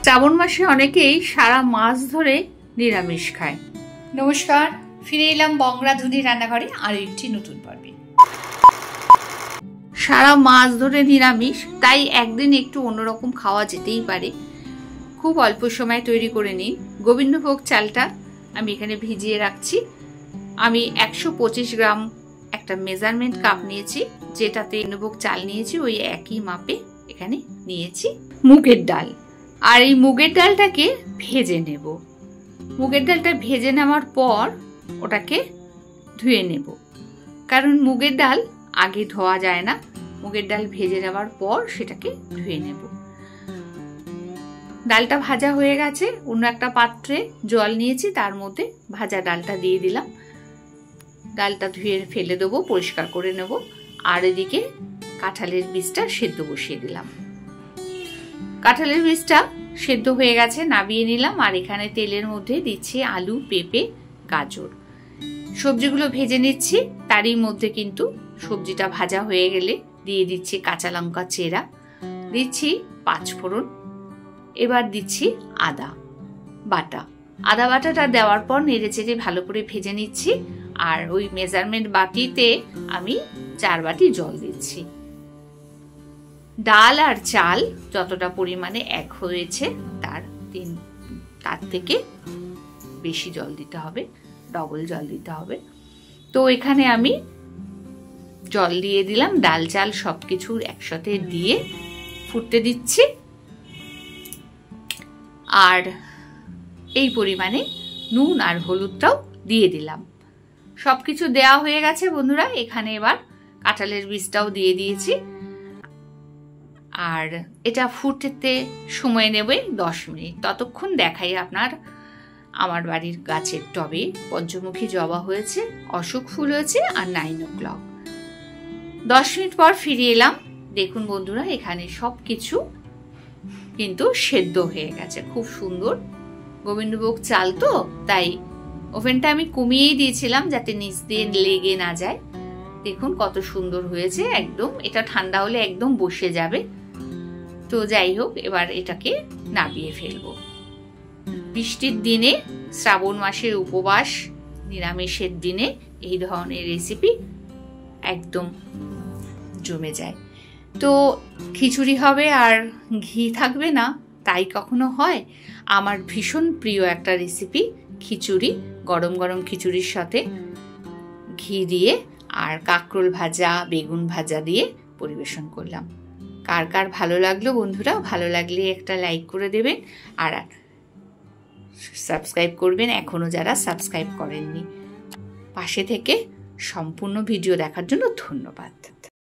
শ্রাবণ মাসে অনেকেই সারা মাস ধরে নিরামিষ খায়। নমস্কার, ফিরে এলাম বংরাধুনী রান্নাঘরে আরো একটি নতুন পর্বে। সারা মাস ধরে নিরামিষ, তাই একদিন একটু অন্যরকম খাওয়া যেতেই পারে। খুব অল্প সময় তৈরি করে নিন। গোবিন্দভোগ চালটা আমি এখানে ভিজিয়ে রাখছি। আমি 125 গ্রাম একটা মেজারমেন্ট কাপ নিয়েছি, যেটাতে গোবিন্দভোগ চাল নিয়েছি ওই একই মাপে এখানে নিয়েছি মুগের ডাল। আর এই মুগের ডালটাকে ভেজে নেব। মুগের ডালটা ভেজে নেওয়ার পর ওটাকে ধুয়ে নেব, কারণ মুগের ডাল আগে ধোয়া যায় না। মুগের ডাল ভেজে নেওয়ার পর সেটাকে ধুয়ে নেব। ডালটা ভাজা হয়ে গেছে, অন্য একটা পাত্রে জল নিয়েছি, তার মধ্যে ভাজা ডালটা দিয়ে দিলাম। ডালটা ধুয়ে ফেলে দেবো, পরিষ্কার করে নেব। আর এদিকে কাঁঠালের বীজটা সেদ্ধ বসিয়ে দিলাম। কাঁঠালের বীজটা সেদ্ধ হয়ে গেছে, নামিয়ে নিলাম। আর এখানে তেলের মধ্যে দিচ্ছি আলু, পেঁপে, গাজর। সবজিগুলো ভেজে নিচ্ছি। তারই মধ্যে কিন্তু সবজিটা ভাজা হয়ে গেলে দিয়ে দিচ্ছি কাঁচা লঙ্কা চেরা, দিচ্ছি 5 ফোড়ন, এবার দিচ্ছি আদা বাটা। আদা বাটাটা দেওয়ার পর নেড়ে চেড়ে ভালো করে ভেজে নিচ্ছি। আর ওই মেজারমেন্ট বাটিতে আমি 4 বাটি জল দিচ্ছি। ডাল আর চাল যতটা পরিমাণে এক হয়েছে তার থেকে বেশি জল দিতে হবে, ডবল জল দিতে হবে। তো এখানে আমি জল দিয়ে দিলাম, ডাল চাল সবকিছু একসাথে দিয়ে ফুটতে দিচ্ছি। আর এই পরিমাণে নুন আর হলুদটাও দিয়ে দিলাম। সবকিছু দেওয়া হয়ে গেছে বন্ধুরা। এখানে এবার কাঁঠালের বীজটাও দিয়ে দিয়েছি। আর এটা ফুটতে সময় নেবে 10 মিনিট। ততক্ষণ দেখাই আমার বাড়ির গাছের টবে পঞ্চমুখী জবা হয়েছে, অশোক ফুল হয়েছে আর 9 o'clock। 10 মিনিট পর ফিরে এলাম। দেখুন বন্ধুরা, এখানে সবকিছু কিন্তু সেদ্ধ হয়ে গেছে খুব সুন্দর। গোবিন্দভোগ চাল তো, তাই ওভেনটা আমি কমিয়েই দিয়েছিলাম যাতে নিচ দিয়ে লেগে না যায়। দেখুন কত সুন্দর হয়েছে একদম। এটা ঠান্ডা হলে একদম বসে যাবে। তো যাই হোক, এবার এটাকে নামিয়ে ফেলবো। বৃষ্টির দিনে, শ্রাবণ মাসের উপবাস, নিরামিষের দিনে এই ধরনের রেসিপি একদম জমে যায়। তো খিচুড়ি হবে আর ঘি থাকবে না, তাই কখনো হয়? আমার ভীষণ প্রিয় একটা রেসিপি খিচুড়ি। গরম গরম খিচুড়ির সাথে ঘি দিয়ে আর কাঁকরোল ভাজা, বেগুন ভাজা দিয়ে পরিবেশন করলাম। কার কার ভালো লাগলো বন্ধুরা? ভালো লাগলে একটা লাইক করে দেবেন আর সাবস্ক্রাইব করবেন এখনো যারা সাবস্ক্রাইব করেননি। পাশে থেকে সম্পূর্ণ ভিডিও দেখার জন্য ধন্যবাদ।